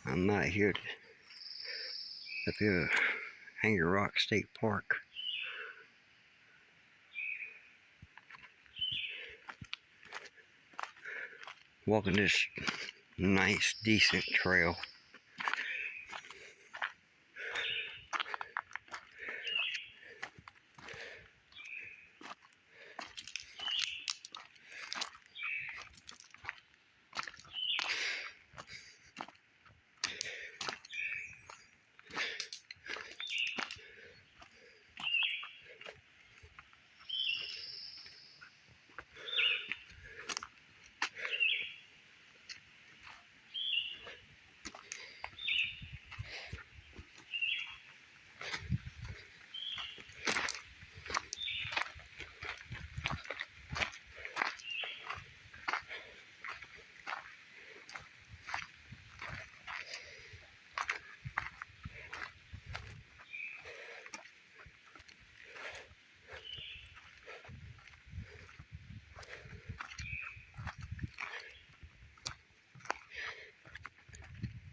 I'm out here up here at Hanger Rock State Park. Walking this nice, decent trail.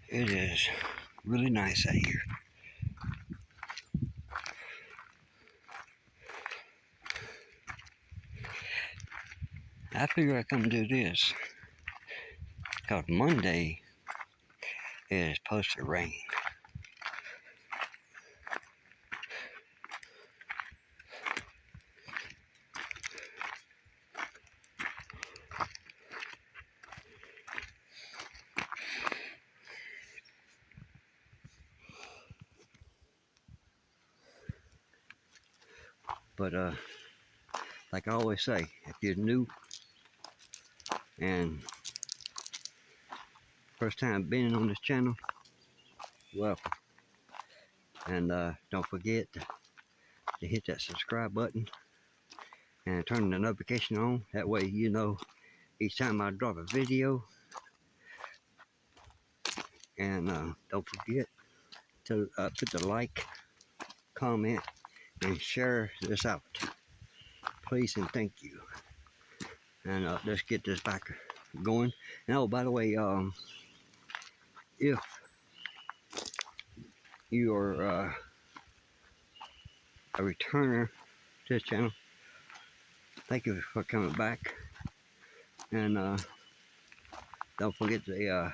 It is really nice out here. I figure I come do this because Monday is supposed to rain. But like I always say, if you're new and first time being on this channel, welcome. And don't forget to hit that subscribe button and turn the notification on. That way you know each time I drop a video. And don't forget to put the like, comment, and share this out. Please and thank you. And let's get this back going. And oh, by the way, if you are a returner to this channel, thank you for coming back. And don't forget to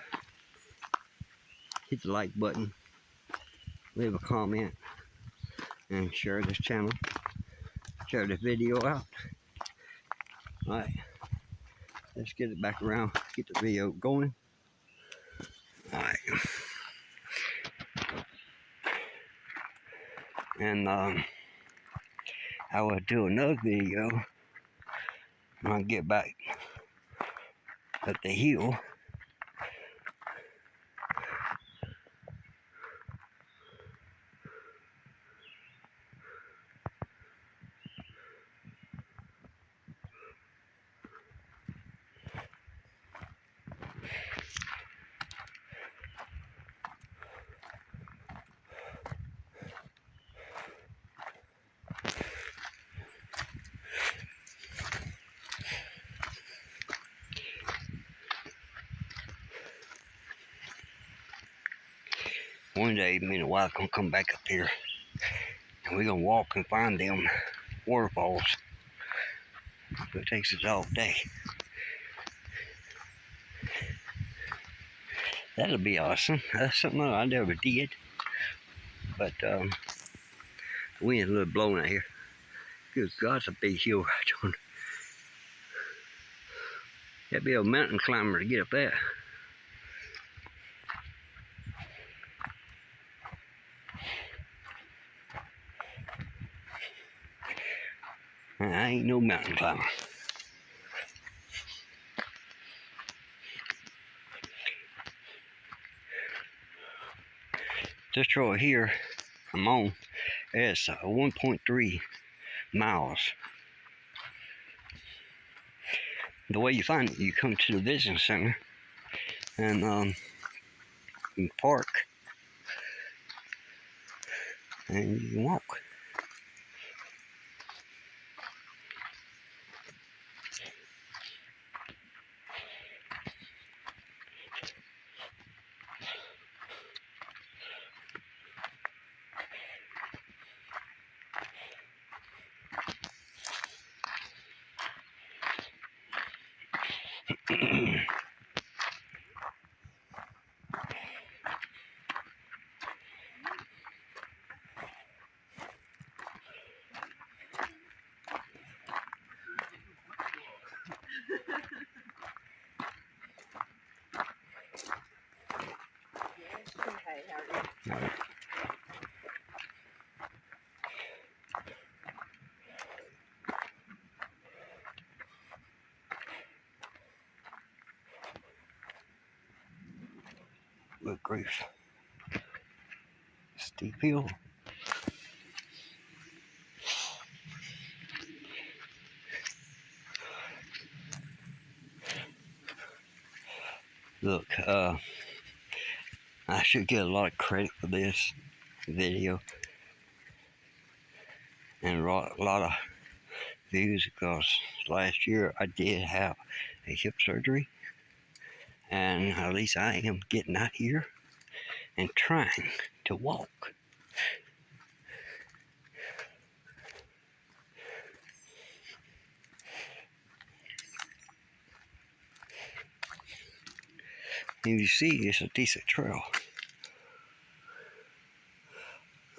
hit the like button, leave a comment, and share this channel, share this video out. Alright, let's get it back around, get the video going. Alright. And I will do another video when I get back up the hill. One day, me and the wife gonna come back up here, and we're gonna walk and find them waterfalls. It takes us all day. That'll be awesome. That's something I never did. But the wind's a little blowing out here. Good God, it's a big hill right on. That'd be a mountain climber to get up there. I ain't no mountain climber. This trail here I'm on is 1.3 miles. The way you find it, you come to the visitor center and you park and you can walk. Good grief. Steep hill. Look, I should get a lot of credit for this video and a lot of views because last year I did have a hip surgery, and at least I am getting out here and trying to walk. And you see, it's a decent trail.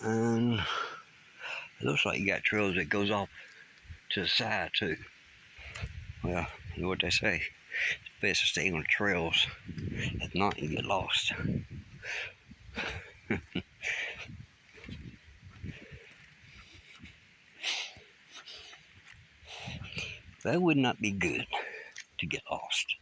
And it looks like you got trails that goes off to the side too. Well, you know what they say, it's best to stay on the trails. If not, you get lost. That would not be good to get lost.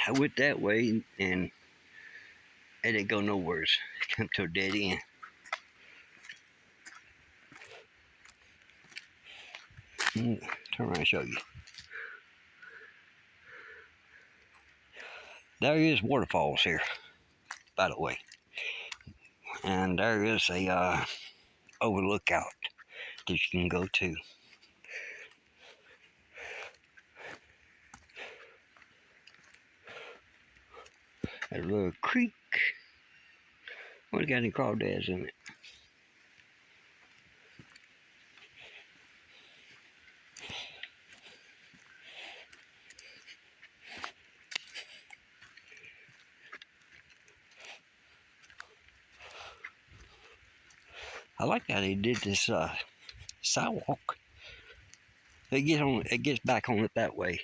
I went that way and it didn't go nowhere. It came to a dead end. Turn around and show you. There is waterfalls here, by the way. And there is a overlook out that you can go to. There's a little creek. What got any crawdads in it? I like how they did this sidewalk. It gets back on it that way,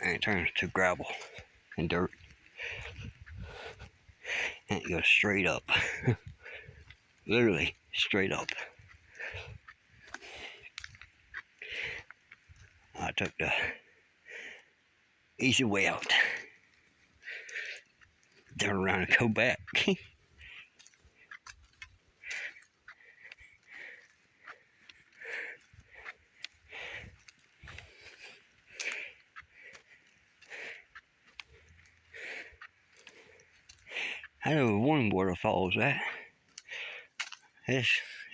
and it turns to gravel and dirt, and it goes straight up. Literally straight up. I took the easy way out. Turn around and go back. I know one waterfall is that. It's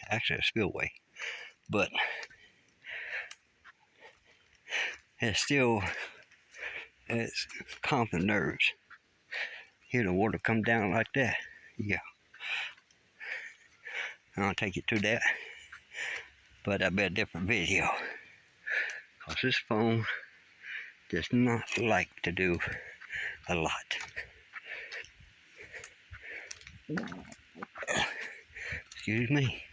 actually a spillway, but it's calms the nerves. Hear the water come down like that. Yeah. I'll take you to that, but that'll be a different video. Cause this phone does not like to do a lot. Excuse me.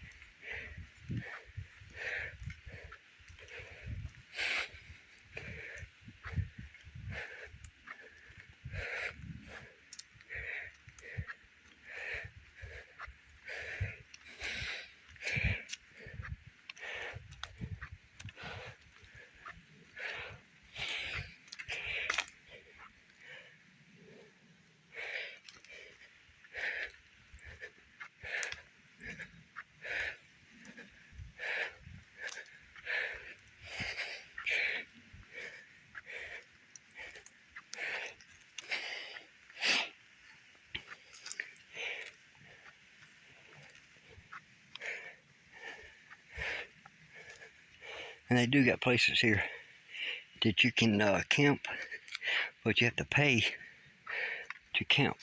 And they do got places here that you can camp, but you have to pay to camp.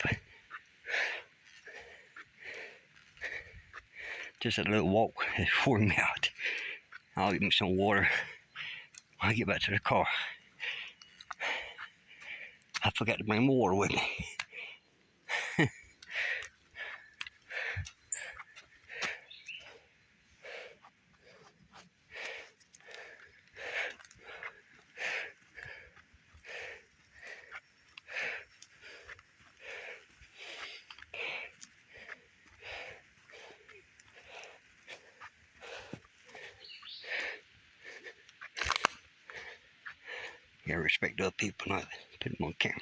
Just a little walk has wore me out. I'll get me some water when I get back to the car. I forgot to bring my water with me. You gotta respect other people, not put them on camera.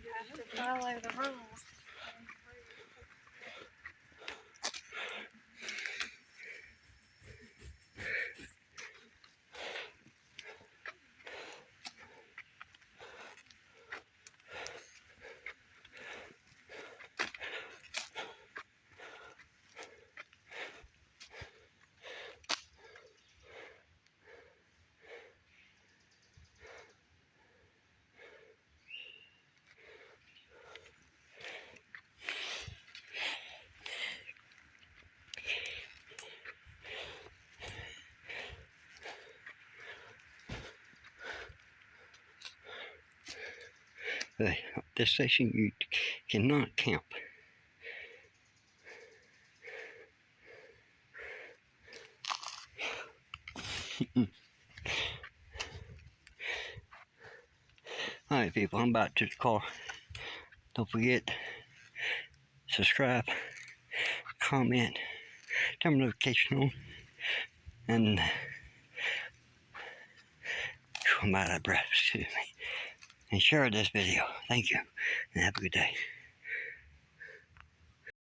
You have to follow the rules. This station you cannot camp. Alright people, I'm back to the car. Don't forget, subscribe, comment, turn notification on, and I'm out of breath, excuse me. And share this video. Thank you, and have a good day.